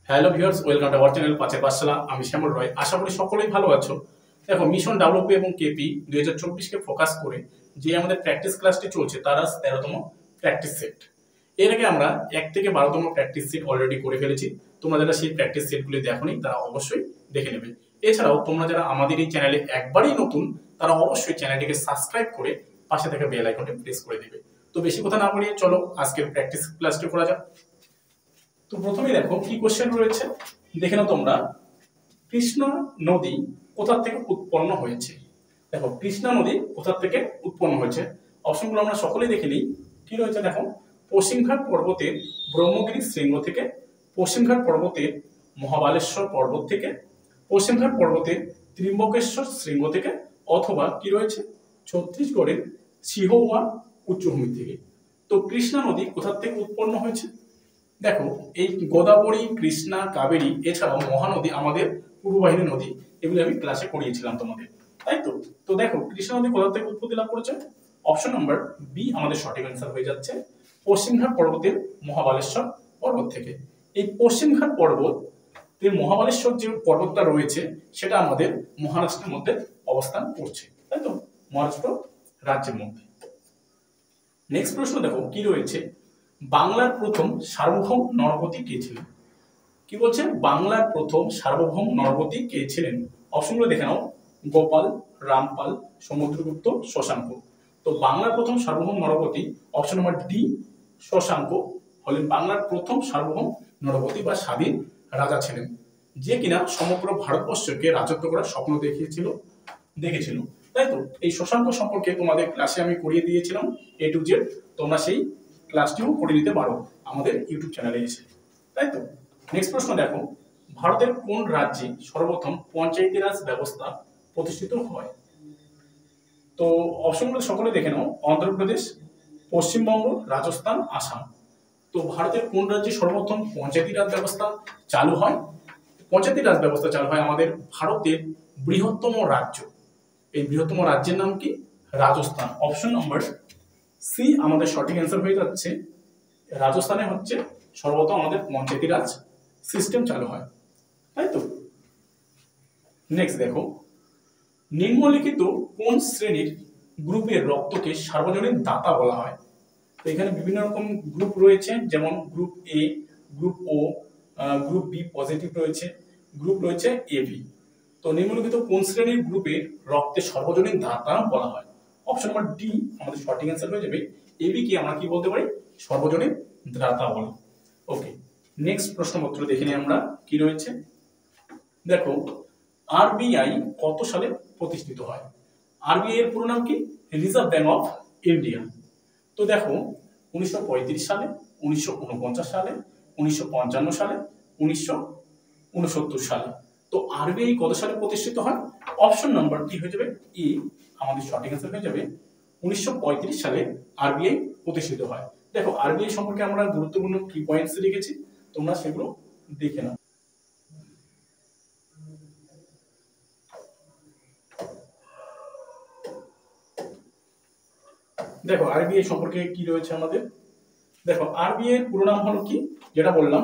Hello viewers, welcome to our channel পাঁচের পাঠশালা। আমি শ্যামল রয়। আশা করি সকলেই ভালো আছো। দেখো, মিশন ডাব্লিউপি এবং কেপি 2024কে ফোকাস করে যে আমাদের প্র্যাকটিস ক্লাসটি চলছে তার আজ 13তম প্র্যাকটিস সেট। এর আগে আমরা 1 থেকে 12তম প্র্যাকটিস সেট অলরেডি করে ফেলেছি। তোমরা যারা সেই প্র্যাকটিস সেটগুলি দেখোনি তারা অবশ্যই দেখে নেবে। এছাড়াও তোমরা যারা আমাদের এই চ্যানেলে একবারই নতুন তারা অবশ্যই চ্যানেলটিকে সাবস্ক্রাইব করে পাশে থাকা বেল আইকনটি প্রেস করে দিবে। তো বেশি কথা না বলিয়ে চলো আজকের প্র্যাকটিস ক্লাসটি করা যাক। তো প্রথমেই দেখো কি কোশ্চেন রয়েছে, দেখে নাও তোমরা। কৃষ্ণা নদী কোথা থেকে উৎপন্ন হয়েছে? দেখো, কৃষ্ণা নদী কোথা থেকে উৎপন্ন হয়েছে, অপশনগুলো আমরা সকলেই দেখে নিই। কি রয়েছে দেখো, পশ্চিমঘাট পর্বতের ব্রহ্মগিরি শৃঙ্গ থেকে, পশ্চিমঘাট পর্বতের মহাবালেশ্বর পর্বত থেকে, পশ্চিমঘাট পর্বতের ত্রিম্বকেশ্বর শৃঙ্গ থেকে, অথবা কি রয়েছে ছত্তিশগড়ের সিহোয়া উচ্চভূমি থেকে। তো কৃষ্ণা নদী কোথা থেকে উৎপন্ন হয়েছে? দেখো, এই গোদাবরী, কৃষ্ণা, কাবেরী এছাড়াও মহানদী আমাদের পূর্ববাহিনী নদী, এগুলি আমি ক্লাসে পড়িয়েছিলাম তোমাদের, তাই তো। তো দেখো, কৃষ্ণা নদী কোথা থেকে উৎপত্তি লাভ করেছে? অপশন নাম্বার বি আমাদের সঠিক অ্যান্সার হয়ে যাচ্ছে, পশ্চিমঘাট পর্বতের মহাবালেশ্বর পর্বত থেকে। এই পশ্চিমঘাট পর্বতের মহাবালেশ্বর যে পর্বতটা রয়েছে সেটা আমাদের মহারাষ্ট্রের মধ্যে অবস্থান করছে, তাই তো, মহারাষ্ট্র রাজ্যের মধ্যে। নেক্সট প্রশ্ন দেখো কি রয়েছে, বাংলার প্রথম সার্বভৌম নরপতি কে ছিলেন? কি বলছে, বাংলার প্রথম সার্বভৌম নরপতি কে ছিলেন? অপশনগুলো দেখে নাও, গোপাল, রামপাল, সমুদ্রগুপ্ত, শশাঙ্ক। তো বাংলার প্রথম সার্বভৌম নরপতি অপশন নম্বর ডি শশাঙ্ক হলেন বাংলার প্রথম সার্বভৌম নরপতি বা স্বাধীন রাজা ছিলেন, যে কিনা সমগ্র ভারতবর্ষকে রাজত্ব করার স্বপ্ন দেখেছিল, তাই তো। এই শশাঙ্ক সম্পর্কে তোমাদের ক্লাসে আমি করিয়ে দিয়েছিলাম A to Z, তোমরা সেই ক্লাসটিও করে নিতে পারো আমাদের ইউটিউব চ্যানেলে এসে, তাই তো। নেক্সট প্রশ্ন দেখো, ভারতের কোন রাজ্যে সর্বপ্রথম পঞ্চায়েতি রাজ ব্যবস্থা প্রতিষ্ঠিত হয়? তো অপশনগুলো সকলে দেখে নাও, অন্ধ্রপ্রদেশ, পশ্চিমবঙ্গ, রাজস্থান, আসাম। তো ভারতের কোন রাজ্যে সর্বপ্রথম পঞ্চায়েতি রাজ ব্যবস্থা চালু হয়? পঞ্চায়েতি রাজ ব্যবস্থা চালু হয় আমাদের ভারতের বৃহত্তম রাজ্য, এই বৃহত্তম রাজ্যের নাম কি? রাজস্থান। অপশন নম্বর সি আমাদের সঠিক অ্যান্সার হয়ে যাচ্ছে, রাজস্থানে হচ্ছে সর্বপ্রথম আমাদের পঞ্চায়েতি রাজ সিস্টেম চালু হয়, তাই তো। নেক্সট দেখো, নিম্নলিখিত কোন শ্রেণীর গ্রুপের রক্তকে সার্বজনীন দাতা বলা হয়? তো এখানে বিভিন্ন রকম গ্রুপ রয়েছে, যেমন group A, group O, group B positive রয়েছে, গ্রুপ রয়েছে এবি। তো নিম্নলিখিত কোন শ্রেণীর গ্রুপের রক্তে সর্বজনীন দাতা বলা হয়? অপশন নম্বর ডি আমাদের সঠিক অ্যান্সার হয়ে যাবে, এবি কি আমরা কি বলতে পারি? সর্বজনীন দাতা বলি। ওকে, নেক্সট প্রশ্নপত্র দেখে নিই আমরা কি রয়েছে। দেখো, আরবিআই কত সালে প্রতিষ্ঠিত হয়? আরবিআই এর পুরো নাম কি? Reserve bank of India. তো দেখো, 1935 সালে, 1949 সালে, 1955 সালে, 1969 সালে। তো আরবিআই কত সালে প্রতিষ্ঠিত হয়? অপশন নাম্বার কি হয়ে যাবে? ই আমাদের সঠিক অ্যান্সার হয়ে যাবে, 1935 সালে আরবিআই প্রতিষ্ঠিত হয়। দেখো, আরবিআই সম্পর্কে আমরা গুরুত্বপূর্ণ কি পয়েন্টস লিখেছি, তোমরা সেগুলো দেখে নাও। দেখো, আরবিআই সম্পর্কে কি রয়েছে আমাদের। দেখো, আরবিআই এর পুরো নাম হলো কি, যেটা বললাম,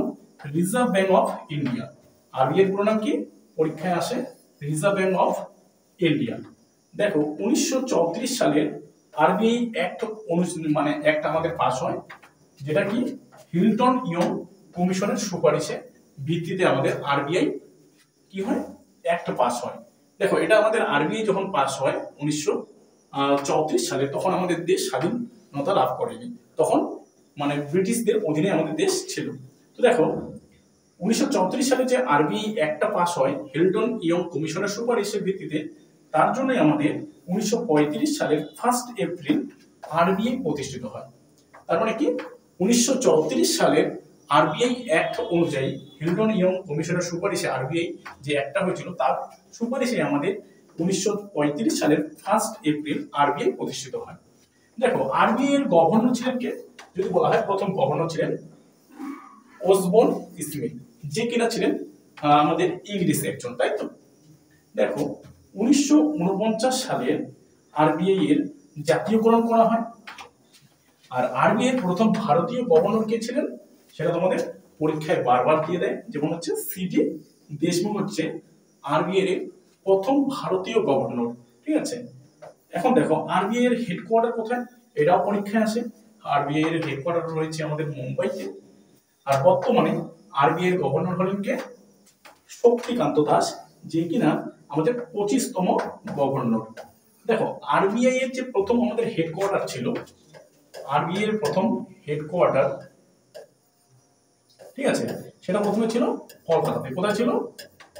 reserve bank of India. RBI এর পুরো নাম কি? পরীক্ষায় আসে, রিজার্ভ ব্যাংক অফ ইন্ডিয়া। দেখো, 1934 সালের আরবিআই অ্যাক্ট অ্যাক্ট আমাদের পাস হয়, যেটা কি হিল্টন ইয়ং কমিশনের সুপারিশে ভিত্তিতে আমাদের আরবিআই কি হয়, অ্যাক্ট পাস হয়। দেখো, এটা আমাদের আরবিআই যখন পাস হয় 1934 সালে, তখন আমাদের দেশ স্বাধীনতা লাভ করেনি, তখন ব্রিটিশদের অধীনে আমাদের দেশ ছিল। তো দেখো, 1934 সালে যে আরবিআই অ্যাক্টটা পাস হয় হিল্টন ইয়ং কমিশনের সুপারিশের ভিত্তিতে, তার জন্যই আমাদের 1935 সালের 1 এপ্রিল আরবিআই প্রতিষ্ঠিত হয়। তার মানে কি, 1934 সালের আরবিআই অ্যাক্ট অনুযায়ী হিল্টন ইয়ং কমিশনের সুপারিশে আরবিআই যে অ্যাক্টটা হয়েছিল তার সুপারিশে আমাদের 1935 সালের 1 এপ্রিল আরবিআই প্রতিষ্ঠিত হয়। দেখো, আরবিআই এর গভর্নর ছিলেন কে? যদি বলা হয়, প্রথম গভর্নর ছিলেন ওসবোর্ন স্মিথ, যে কিনা ছিলেন আমাদের ইংলিশ একজন, তাই তো। দেখো, 1949 সালের আরবিআই এর জাতীয়করণ করা হয়। আর আরবিআই এর প্রথম ভারতীয় গভর্নর কে ছিলেন? সেটা তোমাদের পরীক্ষায় বারবার দিয়ে দেয়, যেমন হচ্ছে সিডি দেশমুখ হচ্ছে আরবিআই এর প্রথম ভারতীয় গভর্নর। ঠিক আছে, এখন দেখো আরবিআই এর হেডকোয়ার্টার কোথায়, এটাও পরীক্ষায় আসে। আরবিআই এর হেডকোয়ার্টার রয়েছে আমাদের মুম্বাইতে। আর বর্তমানে আরবিআই এর গভর্নর হলেন কে? শক্তিকান্ত দাস, যে কিনা আমাদের 25তম গভর্নর। দেখো আরবিআই এর যে প্রথম আমাদের হেডকোয়ার্টার ছিল, আরবিআই এর প্রথম হেডকোয়ার্টার, ঠিক আছে, সেটা প্রথমে ছিল কলকাতাতে। কোথায় ছিল?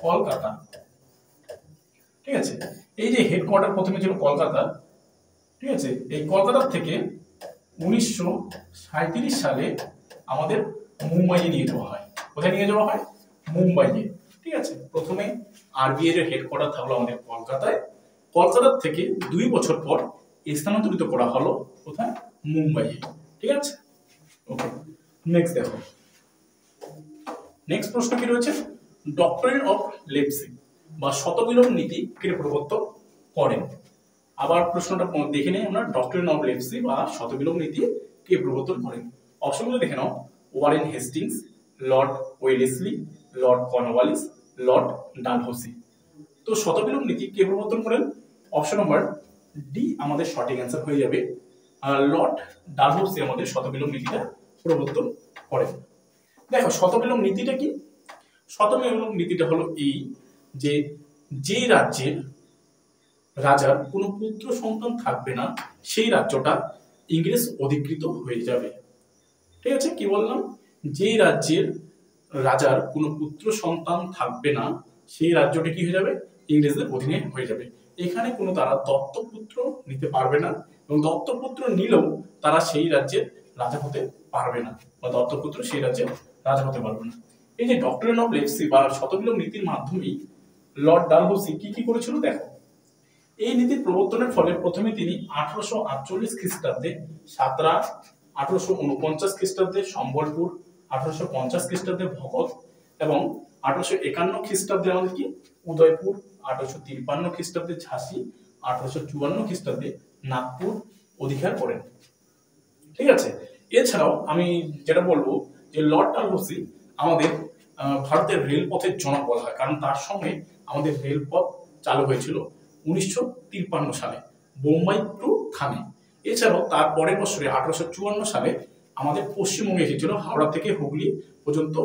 কলকাতা। ঠিক আছে, এই যে হেডকোয়ার্টার প্রথমে ছিল কলকাতা, ঠিক আছে, এই কলকাতা থেকে 1937 সালে আমাদের মুম্বাইয়ে নিয়ে যাওয়া হয়। কোথায় নিয়ে যাওয়া হয়? মুম্বাইয়ে। ঠিক আছে, প্রথমে আরবিআই এর হেডকোয়ার্টার থাকলো আমাদের কলকাতায়, কলকাতা থেকে 2 বছর পর স্থানান্তরিত করা হলো কোথায়? মুম্বাইয়ে। ঠিক আছে, ওকে, নেক্সট দেখো, নেক্সট প্রশ্ন কি রয়েছে? ডক্ট্রিন অফ লেপসি বা শতবিলোম নীতি কে প্রবর্তন করেন? আবার প্রশ্নটা দেখে নেই আমরা, ডক্ট্রিন অফ লেপসি বা শতবিলোম নীতি কে প্রবর্তন করেন? অপশনগুলো দেখে নাও, Warren Hastings, Lord Wellesley, Lord Cornwallis, Lord Dalhousie. তো শতবিলোম নীতি কে প্রবর্তন করেন? অপশন নাম্বার ডি আমাদের সঠিক অ্যান্সার হয়ে যাবে। লর্ড ডালহৌসি আমাদের শতবিলোম নীতিটা প্রবর্তন করেন। দেখো শতবিলোম নীতিটা কি? শতবিলোম নীতিটা হলো এই যে, যে রাজ্যের রাজার কোনো পুত্র সন্তান থাকবে না সেই রাজ্যটা ইংরেজ অধিকৃত হয়ে যাবে। ঠিক আছে, কি বললাম? যে রাজ্যের রাজার কোনো পুত্র সন্তান থাকবে না সেই রাজ্যটা কি হয়ে যাবে? ইংরেজদের অধীনে হয়ে যাবে। এখানে কোনো তারা দত্তপুত্র নিতে পারবে না, এবং দত্তপুত্র নিলেও তারা সেই রাজ্যের রাজা হতে পারবে না, বা দত্তপুত্র সেই রাজ্যের রাজা হতে পারবে না। এই যে ডক্ট্রিন অফ লেপসি বা শতবিলোম নীতির মাধ্যমেই লর্ড ডালহৌসি কি কি করেছিল দেখো। এই নীতির প্রবর্তনের ফলে প্রথমে তিনি 1848 খ্রিস্টাব্দে সাতরা, 1849 খ্রিস্টাব্দে সম্বলপুর, 1850 খ্রিস্টাব্দে ভগৎ এবং 1851 খ্রিস্টাব্দে আমাদের কি উদয়পুর, 1853 খ্রিস্টাব্দে ঝাঁসি, 1854 খ্রিস্টাব্দে নাগপুর অধিকার করেন। ঠিক আছে, এছাড়াও আমি যেটা বলবো যে লর্ড ডালহৌসি আমাদের ভারতের রেলপথের জনক বলা হয়, কারণ তার সঙ্গে আমাদের রেলপথ চালু হয়েছিল 1953 সালে বোম্বাই টু থানে। এছাড়াও তার পরের বছরে 1854 সালে আমাদের পশ্চিমবঙ্গে এসেছিল হাওড়া থেকে হুগলি পর্যন্ত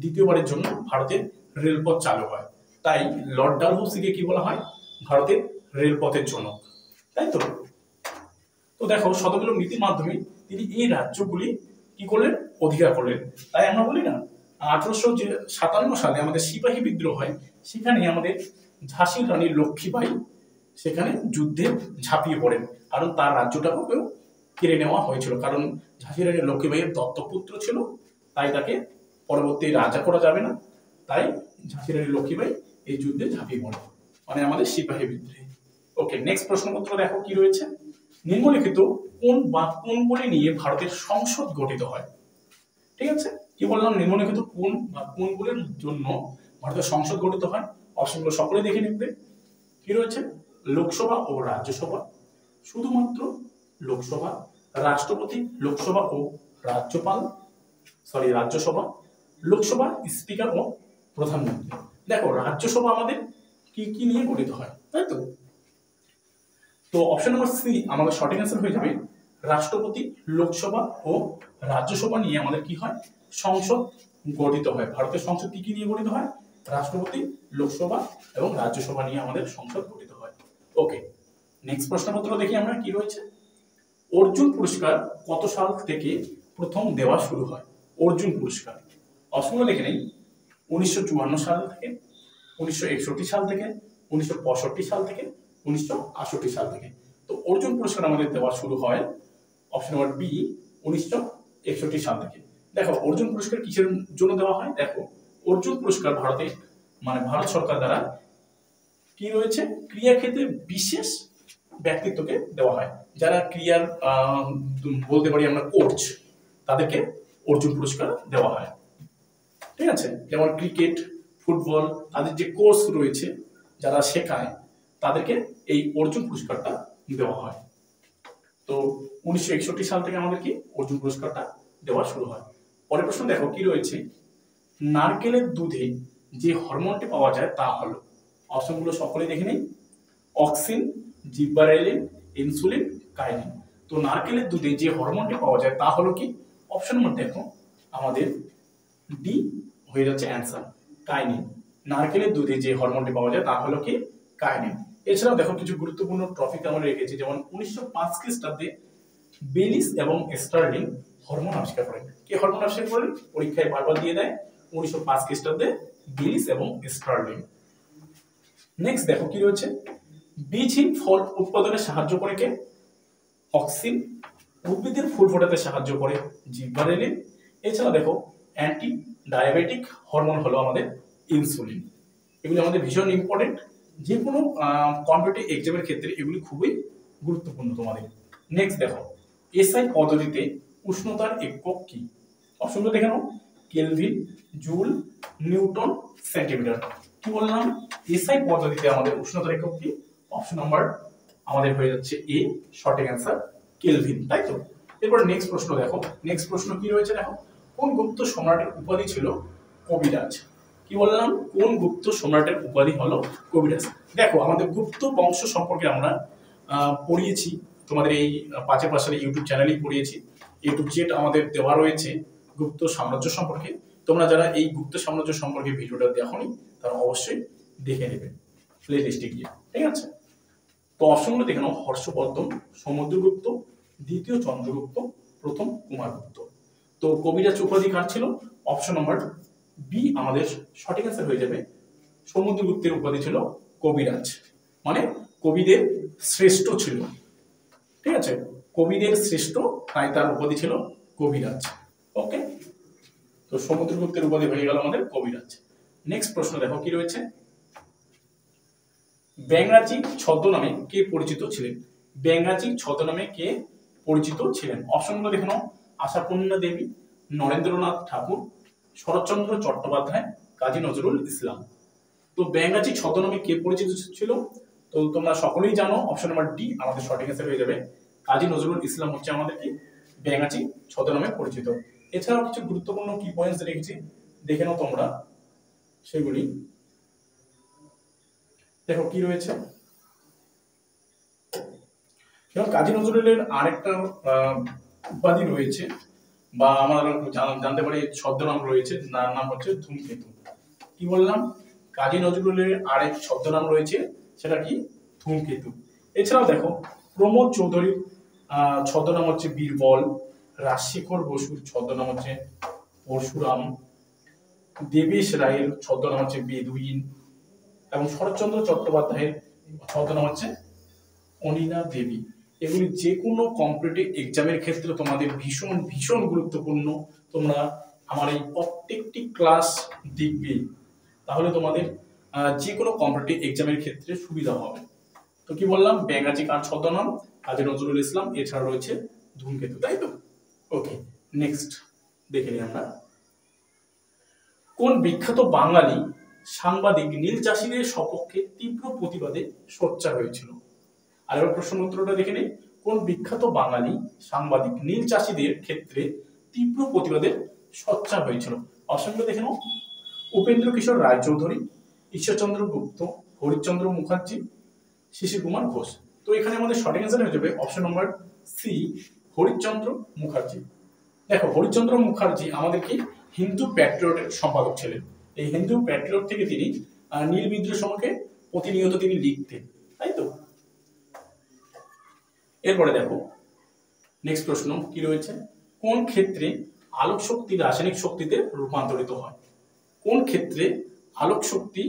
দ্বিতীয়বারের জন্য ভারতের রেলপথ চালু হয়। তাই লর্ড ডালহৌসিকে কি বলা হয়? ভারতের রেলপথের জনক, তাই তো। তো দেখো শতবিলোম নীতির মাধ্যমে তিনি এই রাজ্যগুলি কি করলেন? অধিকার করলেন। তাই আমরা বলি না 1857 সালে আমাদের সিপাহী বিদ্রোহ হয়, সেখানে আমাদের ঝাঁসির রানী লক্ষ্মীবাই সেখানে যুদ্ধে ঝাঁপিয়ে পড়েন, কারণ তার রাজ্যটাকেও কেড়ে নেওয়া হয়েছিল, কারণ ঝাঁসির রানী লক্ষ্মীবাইয়ের দত্তপুত্র ছিল, তাই তাকে পরবর্তী রাজা করা যাবে না। তাই ঝাঁসির রানী লক্ষ্মীবাই এই যুদ্ধে ঝাঁপিয়ে পড়ে, মানে আমাদের সিপাহী বিদ্রোহে। ওকে, নেক্সট প্রশ্নপত্র দেখো কি রয়েছে। নিম্নলিখিত কোন বা কোনগুলি নিয়ে ভারতের সংসদ গঠিত হয়? ঠিক আছে, কি বললাম? নিম্নলিখিত কোন বা কোনগুলির জন্য ভারতের সংসদ গঠিত হয়? অপশনগুলো সকলে দেখে নিবে। কি রয়েছে? লোকসভা ও রাজ্যসভা, শুধুমাত্র লোকসভা, রাষ্ট্রপতি, লোকসভা ও রাজ্যপাল, রাজ্যসভা, লোকসভা স্পিকার ও প্রধানমন্ত্রী। দেখো রাজ্যসভা আমাদের কি কি নিয়ে গঠিত হয়, তাই তো। তো অপশন নাম্বার সি আমাদের সঠিক অ্যান্সার হয়ে যাবে। রাষ্ট্রপতি, লোকসভা ও রাজ্যসভা নিয়ে আমাদের কি হয়? সংসদ গঠিত হয়। ভারতের সংসদ কি কি নিয়ে গঠিত হয়? রাষ্ট্রপতি, লোকসভা এবং রাজ্যসভা নিয়ে আমাদের সংসদ গঠিত হয়। ওকে, নেক্সট প্রশ্নপত্র দেখি আমরা কি রয়েছে। অর্জুন পুরস্কার কত সাল থেকে প্রথম দেওয়া শুরু হয়? অর্জুন পুরস্কার অপশনগুলো দেখে নেই। 1954 সাল থেকে, 1961 সাল থেকে, 1965 সাল থেকে, 1968 সাল থেকে। তো অর্জুন পুরস্কার আমাদের দেওয়া শুরু হয় অপশন নাম্বার বি 1961 সাল থেকে। দেখো অর্জুন পুরস্কার কিসের জন্য দেওয়া হয়? দেখো অর্জুন পুরস্কার ভারতে মানে ভারত সরকার দ্বারা কি রয়েছে? ক্রীড়া ক্ষেত্রে বিশেষ ব্যক্তিত্বকে দেওয়া হয়, যারা ক্রীড়ার বলতে পারি আমরা কোচ, তাদেরকে অর্জুন পুরস্কার দেওয়া হয়। ঠিক আছে, যেমন ক্রিকেট, ফুটবল, তাদের যে কোর্স রয়েছে যারা শেখায় তাদেরকে এই অর্জুন পুরস্কারটা দেওয়া হয়। তো 1961 সাল থেকে আমাদের কি অর্জুন পুরস্কারটা দেওয়া শুরু হয়। পরের প্রশ্ন দেখো কি রয়েছে। নারকেলের দুধে যে হরমোনটি পাওয়া যায় তা হলো, অপশনগুলো সকলে দেখে নিই, অক্সিন, জিব্বারেলিন, ইনসুলিন, কাইনিন। তো নারকেলের দুধে যে হরমোনটি পাওয়া যায় তা হলো কি, অপশন নম্বর দেখো আমাদের ডি হয়ে যাচ্ছে অ্যান্সার, কাইনিন। নারকেলের দুধে যে হরমোনটি পাওয়া যায় তা হলো কি, কাইনিন। এছাড়াও দেখো কিছু গুরুত্বপূর্ণ টপিক আমরা রেখেছি, যেমন 1905 খ্রিস্টাব্দে বেলিস এবং স্টার্লিং হরমোন আবিষ্কার করেন। কে হরমোন আবিষ্কার করেন? পরীক্ষায় বারবার দিয়ে দেয়, 1905 খ্রিস্টাব্দে বেলিস এবং স্টার্লিং। নেক্সট দেখো কি রয়েছে, বীজহীন ফল উৎপাদনে সাহায্য করে কে? অক্সিন। উদ্ভিদের ফুল ফোটাতে সাহায্য করে জিব্বারেলিন। এছাড়া দেখো অ্যান্টি ডায়াবেটিক হরমোন হলো আমাদের ইনসুলিন। এগুলি আমাদের ভীষণ ইম্পর্টেন্ট, যে কোনো কম্পিটিটিভ এক্সামের ক্ষেত্রে এগুলি খুবই গুরুত্বপূর্ণ তোমাদের। নেক্সট দেখো এসআই পদ্ধতিতে উষ্ণতার একক কি? অপশনগুলো দেখে নাও, কেলভিন, জুল, নিউটন, সেন্টিমিটার। কি বললাম? এসআই পদ্ধতিতে আমাদের উষ্ণতার একক কি? অপশন নাম্বার আমাদের হয়ে যাচ্ছে এ, সঠিক অ্যান্সার কেলভিন, তাই তো? এরপর নেক্সট প্রশ্ন দেখো, নেক্সট প্রশ্ন কি রয়েছে দেখো, কোন গুপ্ত সম্রাটের উপাধি ছিল কবিরাজ? কি বললাম? কোন গুপ্ত সম্রাটের উপাধি হলো কবিরাজ? দেখো আমাদের গুপ্ত বংশ সম্পর্কে আমরা পড়িয়েছি, তোমাদের এই পাঁচের পাশের ইউটিউব চ্যানেলেই পড়িয়েছি, ইউটিউব চেট আমাদের দেওয়া রয়েছে গুপ্ত সাম্রাজ্য সম্পর্কে। তোমরা যারা এই গুপ্ত সাম্রাজ্য সম্পর্কে ভিডিওটা দেখোনি তারা অবশ্যই দেখে নেবে প্লে লিস্টে গিয়ে, ঠিক আছে? তো অপশনগুলো দেখে নাও, হর্ষবর্ধন, সমুদ্রগুপ্ত, দ্বিতীয় চন্দ্রগুপ্ত, প্রথম কুমারগুপ্ত। তো কবিরাজ উপাধি কার ছিল? অপশন নাম্বার বি আমাদের সঠিক অ্যান্সার হয়ে যাবে, সমুদ্রগুপ্তের উপাধি ছিল কবিরাজ, মানে কবিদের শ্রেষ্ঠ ছিল, ঠিক আছে? কবিদের শ্রেষ্ঠ, তাই তার উপাধি ছিল কবিরাজ। ওকে, তো সমুদ্রগুপ্তের উপাধি হয়ে গেল আমাদের কবিরাজ। নেক্সট প্রশ্ন দেখো কি রয়েছে, ব্যাঙাচি ছদ্মনামে কে পরিচিত ছিলেন? ব্যাঙাচি ছদ্মনামে কে পরিচিত ছিলেন? অপশনগুলো দেখে নাও, আশাপূর্ণা দেবী, নরেন্দ্রনাথ ঠাকুর, শরৎচন্দ্র চট্টোপাধ্যায়, কাজী নজরুল ইসলাম। তো ব্যাঙাচি ছদ্মনামে কে পরিচিত ছিল? তো তোমরা সকলেই জানো, অপশন নাম্বার ডি আমাদের সঠিক অ্যান্সার হয়ে যাবে, কাজী নজরুল ইসলাম হচ্ছে আমাদের কি ব্যাঙাচি ছদ্মনামে পরিচিত। এছাড়াও কিছু গুরুত্বপূর্ণ কি পয়েন্টস রেখেছি, দেখে নাও তোমরা সেগুলি। দেখো কি রয়েছে, কাজী নজরুলের আরেকটা উপাধি রয়েছে, বা আমরা জানতে পারি ছদ্মনাম রয়েছে, তার নাম হচ্ছে ধূমকেতু। কি বললাম? কাজী নজরুলের আরেক ছদ্মনাম রয়েছে, সেটা কি? ধূমকেতু। এছাড়াও দেখো প্রমোদ চৌধুরীর ছদ্মনাম হচ্ছে বীরবল, রাজশেখর বসুর ছদ্মনাম হচ্ছে পরশুরাম, দেবেশ রায়ের ছদ্মনাম হচ্ছে বেদুইন, এবং শরৎচন্দ্র চট্টোপাধ্যায়ের ছদ্মনাম হচ্ছে অনিলা দেবী। এগুলি যে কোনো কম্পিটিটিভ এক্সামের ক্ষেত্রে তোমাদের ভীষণ ভীষণ গুরুত্বপূর্ণ। তোমরা আমার এই প্রত্যেকটি ক্লাস দেখবে, তাহলে তোমাদের যে কোনো কম্পিটিটিভ এক্সামের ক্ষেত্রে সুবিধা হবে। তো কি বললাম? ব্যাঙাচি কার ছদ্মনাম? কাজী নজরুল ইসলাম। এছাড়া রয়েছে ধূমকেতু, তাই তো? ওকে, নেক্সট দেখে নিই আমরা, কোন বিখ্যাত বাঙালি সাংবাদিক নীল চাষীদের সপক্ষে তীব্র প্রতিবাদে সোচ্চার হয়েছিল? আর এবার প্রশ্ন উত্তরটা দেখে নেই, কোন বিখ্যাত বাঙালি সাংবাদিক নীল চাষীদের ক্ষেত্রে তীব্র প্রতিবাদে সোচ্চার হয়েছিল? অপশনগুলো দেখে নাও, উপেন্দ্র কিশোর রায়চৌধুরী, ঈশ্বরচন্দ্র গুপ্ত, হরিশ্চন্দ্র মুখার্জি, শিশির কুমার ঘোষ। তো এখানে আমাদের সঠিক অ্যান্সার হয়ে যাবে option number C, Harishchandra Mukherjee. দেখো হরিশ্চন্দ্র মুখার্জি আমাদের কি হিন্দু প্যাট্রিয়টের সম্পাদক ছিলেন। এই হিন্দু প্যাট্রিয়ট থেকে তিনি নীল বিদ্রোহ সম্পর্কে প্রতিনিয়ত তিনি লিখতেন, তাই তো? এরপরে দেখো নেক্সট প্রশ্ন কি রয়েছে, কোন ক্ষেত্রে আলোক শক্তি রাসায়নিক শক্তিতে রূপান্তরিত হয়? কোন ক্ষেত্রে আলোক শক্তি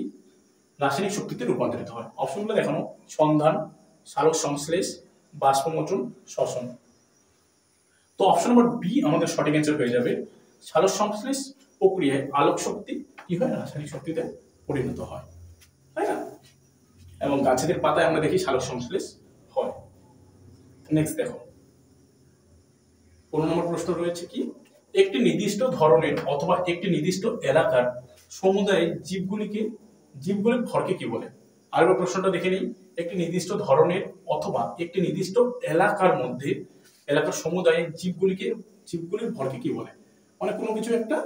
রাসায়নিক শক্তিতে রূপান্তরিত হয়? অপশনগুলো দেখানো, সন্ধান, সালোক সংশ্লেষ, বাষ্পমোচন, শ্বসন। তো অপশন নম্বর বি আমাদের সঠিক অ্যান্সার হয়ে যাবে, সালোক সংশ্লেষ প্রক্রিয়ায় আলোক শক্তি কি হয়? রাসায়নিক শক্তিতে পরিণত হয়, তাই না? এবং গাছেদের পাতায় আমরা দেখি সালোক সংশ্লেষ হয়। নেক্সট দেখো 15 নম্বর প্রশ্ন রয়েছে কি, একটি নির্দিষ্ট ধরনের অথবা একটি নির্দিষ্ট এলাকার সমুদায়ের জীবগুলির ভরকে কি বলে? আরেকবার প্রশ্নটা দেখে নিই, একটি নির্দিষ্ট ধরনের অথবা একটি নির্দিষ্ট এলাকার মধ্যে এলাকার সমুদায়ের জীবগুলির ভরকে কি বলে? মানে কোনো কিছু একটা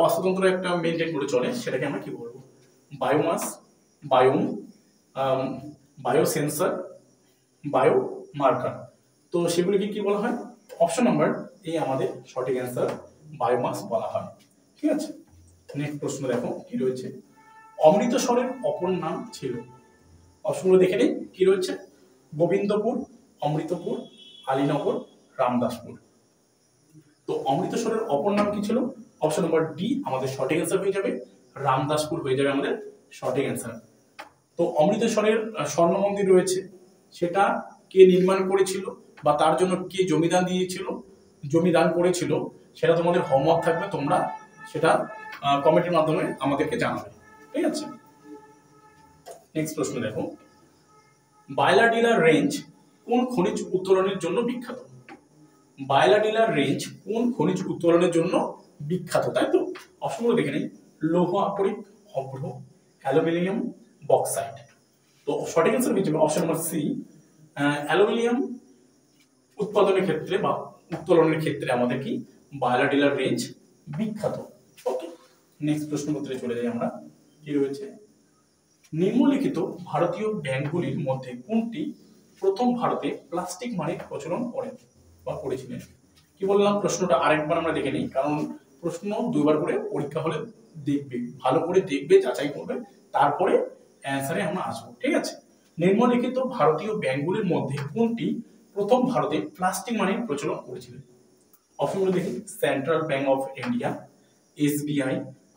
বাস্তুতন্ত্র একটা মেনটেন করে চলে, সেটাকে আমরা কি বলবো? Biomass, biome, biosensor, bio marker. তো সেগুলিকে কি বলা হয়? অপশন নাম্বার এই আমাদের সঠিক অ্যান্সার, বায়োমাস বলা হয়। ঠিক আছে, নেক্সট প্রশ্ন দেখো কি রয়েছে। অমৃতসরের অপর নাম ছিল? অপশনগুলো দেখে নিই কি রয়েছে। গোবিন্দপুর, অমৃতপুর, আলীনগর, রামদাসপুর। তো অমৃতসরের অপর নাম কি ছিল? অপশন নাম্বার ডি আমাদের সঠিক অ্যান্সার হয়ে যাবে, রামদাসপুর হয়ে যাবে আমাদের সঠিক অ্যান্সার। তো অমৃতসরের স্বর্ণ মন্দির রয়েছে, সেটা কে নির্মাণ করেছিল বা তার জন্য কে জমিদান দিয়েছিল, জমিদান করেছিল, সেটা তোমাদের হোমওয়ার্ক থাকবে, তোমরা সেটা কমেন্টের মাধ্যমে আমাদেরকে জানাবে। ঠিক আছে, নেক্সট প্রশ্ন দেখো। বায়লাডিলা রেঞ্জ কোন খনিজ উত্তোলনের জন্য বিখ্যাত? বায়লাডিলা রেঞ্জ কোন খনিজ উত্তোলনের জন্য বিখ্যাত, তাই তো? অপশনগুলো দেখে নেই। লৌহ আকরিক, অভ্র, অ্যালুমিনিয়াম, বক্সাইট। তো সঠিক অ্যান্সার হয়ে যাবে অপশন নাম্বার সি, অ্যালুমিনিয়াম উৎপাদনের ক্ষেত্রে বা উত্তোলনের ক্ষেত্রে আমাদের কি বায়লাডিলা রেঞ্জ বিখ্যাত। ওকে, নেক্সট প্রশ্নপত্রে চলে যাই আমরা। কি রয়েছে? নিম্নলিখিত ভারতীয় ব্যাংকগুলির মধ্যে কোনটি প্রথম ভারতে প্লাস্টিক মানির প্রচলন করেন বা করেছিলেন? কি বললাম, প্রশ্নটা আরেকবার আমরা দেখে নিই, কারণ প্রশ্ন দুইবার করে পরীক্ষা হলে দেখবে, ভালো করে দেখবে, যাচাই করবে, তারপরে অ্যান্সারে আমরা আসবো। ঠিক আছে, নিম্নলিখিত ভারতীয় ব্যাংকগুলির মধ্যে কোনটি প্রথম ভারতে প্লাস্টিক মানির প্রচলন করেছিলেন? অপশনগুলো দেখি। Central bank of India, SBI,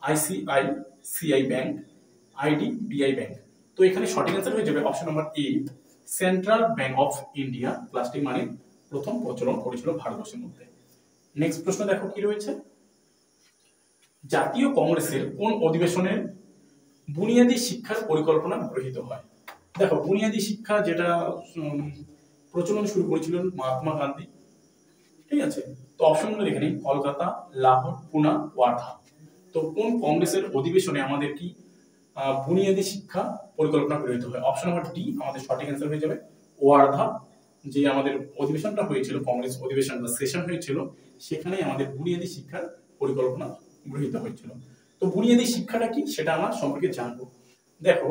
ICICI bank, IDBI bank. তো এখানে সঠিক অ্যান্সার হয়ে যাবে option number A, central bank of India plastic money প্রথম প্রচলন করেছিল ভারতবর্ষের মধ্যে। নেক্সট প্রশ্ন দেখো কি রয়েছে। জাতীয় কংগ্রেসের কোন অধিবেশনে বুনিয়াদী শিক্ষার পরিকল্পনা গৃহীত হয়? দেখো, বুনিয়াদী শিক্ষা যেটা প্রচলন শুরু করেছিলেন মহাত্মা গান্ধী। ঠিক আছে, তো অপশনগুলো দেখে নিই। কলকাতা, লাহোর, পুনা, ওয়ার্ধা। তো কোন কংগ্রেসের অধিবেশনে আমাদের কি বুনিয়াদী শিক্ষা পরিকল্পনা গৃহীত হয়? অপশন নাম্বার ডি আমাদের সঠিক অ্যান্সার হয়ে যাবে, ওয়ার্ধা। যে আমাদের অধিবেশনটা হয়েছিল, কংগ্রেস অধিবেশন বা সেশন হয়েছিল, সেখানেই আমাদের বুনিয়াদী শিক্ষার পরিকল্পনা গৃহীত হয়েছিল। তো বুনিয়াদী শিক্ষাটা কি সেটা আমরা সম্পর্কে জানবো। দেখো,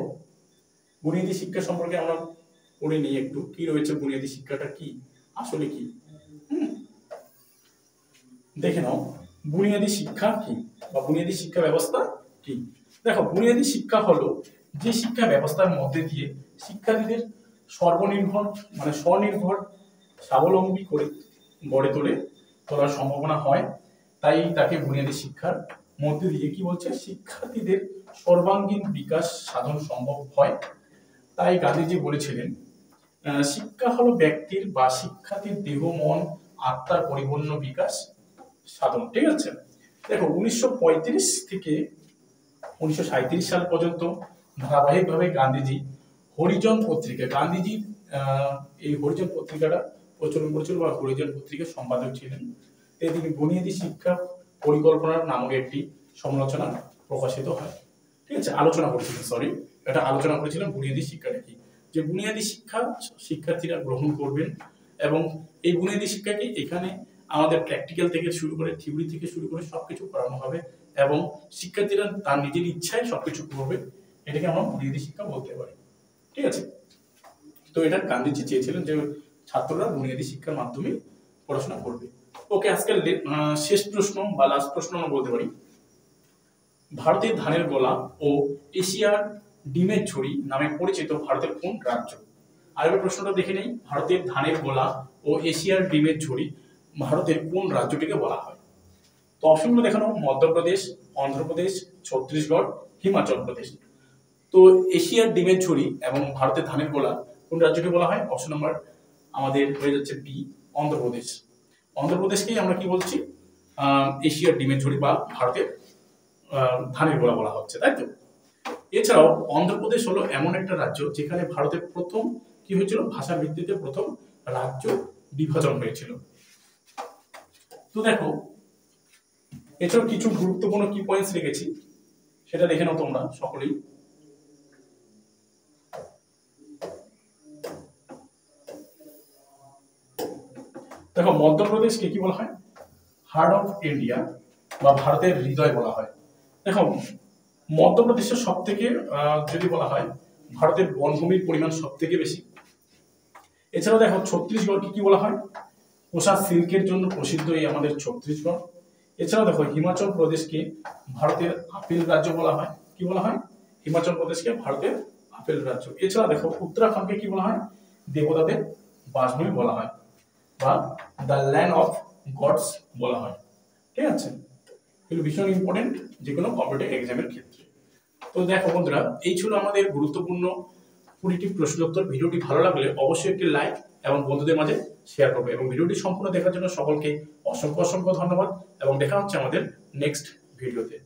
বুনিয়াদী শিক্ষা সম্পর্কে আমরা পড়ে নিই একটু, কি রয়েছে বুনিয়াদী শিক্ষাটা কি, আসলে কি। দেখে নাও বুনিয়াদী শিক্ষা কি বা বুনিয়াদী শিক্ষা ব্যবস্থা কি। দেখো, বুনিয়াদী শিক্ষা হলো যে শিক্ষা ব্যবস্থার মধ্যে দিয়ে শিক্ষার্থীদের সর্বনির্ভর মানে স্বনির্ভর স্বাবলম্বী করে গড়ে তোলার সম্ভাবনা হয়, তাই তাকে বুনিয়াদী শিক্ষার মধ্যে দিয়ে কি বলছে, শিক্ষার্থীদের সর্বাঙ্গীন বিকাশ সাধন সম্ভব হয়। তাই গান্ধীজি বলেছিলেন, শিক্ষা হলো ব্যক্তির বা শিক্ষার্থীর দেহ, মন, আত্মার পরিপূর্ণ বিকাশ সাধন। ঠিক আছে, দেখো 1935 থেকে 1937 সাল পর্যন্ত ধারাবাহিকভাবে গান্ধীজি হরিজন পত্রিকা, গান্ধীজি এই হরিজন পত্রিকাটা প্রচলন করেছিল বা হরিজন পত্রিকার সম্পাদক ছিলেন। তিনি বুনিয়াদী শিক্ষা পরিকল্পনার নামক একটি সমালোচনা প্রকাশিত হয়। ঠিক আছে, আলোচনা করেছিলেন, সরি, এটা আলোচনা করেছিলেন বুনিয়াদী শিক্ষাটা কি, যে বুনিয়াদী শিক্ষা শিক্ষার্থীরা গ্রহণ করবেন, এবং এই বুনিয়াদী শিক্ষাকে এখানে আমাদের প্র্যাকটিক্যাল থেকে শুরু করে থিওরি থেকে শুরু করে সবকিছু করানো হবে, এবং শিক্ষার্থীরা তার নিজের ইচ্ছায় সবকিছু করবে। এটাকে আমরা বুনিয়াদী শিক্ষা বলতে পারি। ঠিক আছে, তো এটা গান্ধীজি চেয়েছিলেন যে ছাত্ররা বুনিয়াদী শিক্ষার মাধ্যমে পড়াশোনা করবে। ওকে, আজকের শেষ প্রশ্ন বা লাস্ট প্রশ্ন আমরা বলতে পারি, ভারতের ধানের গোলা ও এশিয়ার ডিমের ঝুড়ি নামে পরিচিত ভারতের কোন রাজ্য? আরেকবার প্রশ্নটা দেখে নেই। ভারতের ধানের গোলা ও এশিয়ার ডিমের ঝুড়ি ভারতের কোন রাজ্যটিকে বলা হয়? তো অপশনগুলো দেখানো, মধ্যপ্রদেশ, অন্ধ্রপ্রদেশ, ছত্তিশগড়, হিমাচল প্রদেশ। তো এশিয়ার ডিমের ঝুড়ি এবং ভারতের ধানের গোলা কোন রাজ্যকে বলা হয়? অপশন নাম্বার আমাদের হয়ে যাচ্ছে বি, অন্ধ্রপ্রদেশ। অন্ধ্রপ্রদেশকেই আমরা কি বলছি, এশিয়ার ডিমের ঝুড়ি বা ভারতের ধানের গোলা বলা হচ্ছে, তাই তো? এছাড়াও অন্ধ্রপ্রদেশ হলো এমন একটা রাজ্য যেখানে ভারতের প্রথম কি হয়েছিল, ভাষার ভিত্তিতে প্রথম রাজ্য বিভাজন হয়েছিল। তো দেখো, এছাড়াও কিছু গুরুত্বপূর্ণ কি পয়েন্টস রেখেছি সেটা দেখে নাও তোমরা সকলেই। দেখো, মধ্যপ্রদেশকে কি বলা হয়? Heart of India. বা ভারতের হৃদয় বলা হয়। দেখো মধ্যপ্রদেশের সব থেকে যদি বলা হয় ভারতের বনভূমির পরিমাণ সব থেকে বেশি। এছাড়াও দেখো ছত্তিশগড়কে কি বলা হয়, কোষা সিল্কের জন্য প্রসিদ্ধ এই আমাদের ছত্তিশগড়। এছাড়াও দেখো হিমাচল প্রদেশকে ভারতের আপেল রাজ্য বলা হয়। কি বলা হয়? হিমাচল প্রদেশকে ভারতের আপেল রাজ্য। এছাড়া দেখো উত্তরাখণ্ডকে কি বলা হয়? দেবতাদের বাসভূমি বলা হয় বা দ্য ল্যান্ড অফ গডস বলা হয়। ঠিক আছে, এগুলো ভীষণ ইম্পর্টেন্ট যে কোনো কম্পিটিটিভ এক্সামের ক্ষেত্রে। তো দেখো বন্ধুরা, এই ছিল আমাদের গুরুত্বপূর্ণ 20টি প্রশ্নোত্তর। ভিডিওটি ভালো লাগলে অবশ্যই একটি লাইক এবং বন্ধুদের মাঝে শেয়ার করবে, এবং ভিডিওটি সম্পূর্ণ দেখার জন্য সকলকে অসংখ্য অসংখ্য ধন্যবাদ, এবং দেখা হচ্ছে আমাদের নেক্সট ভিডিওতে।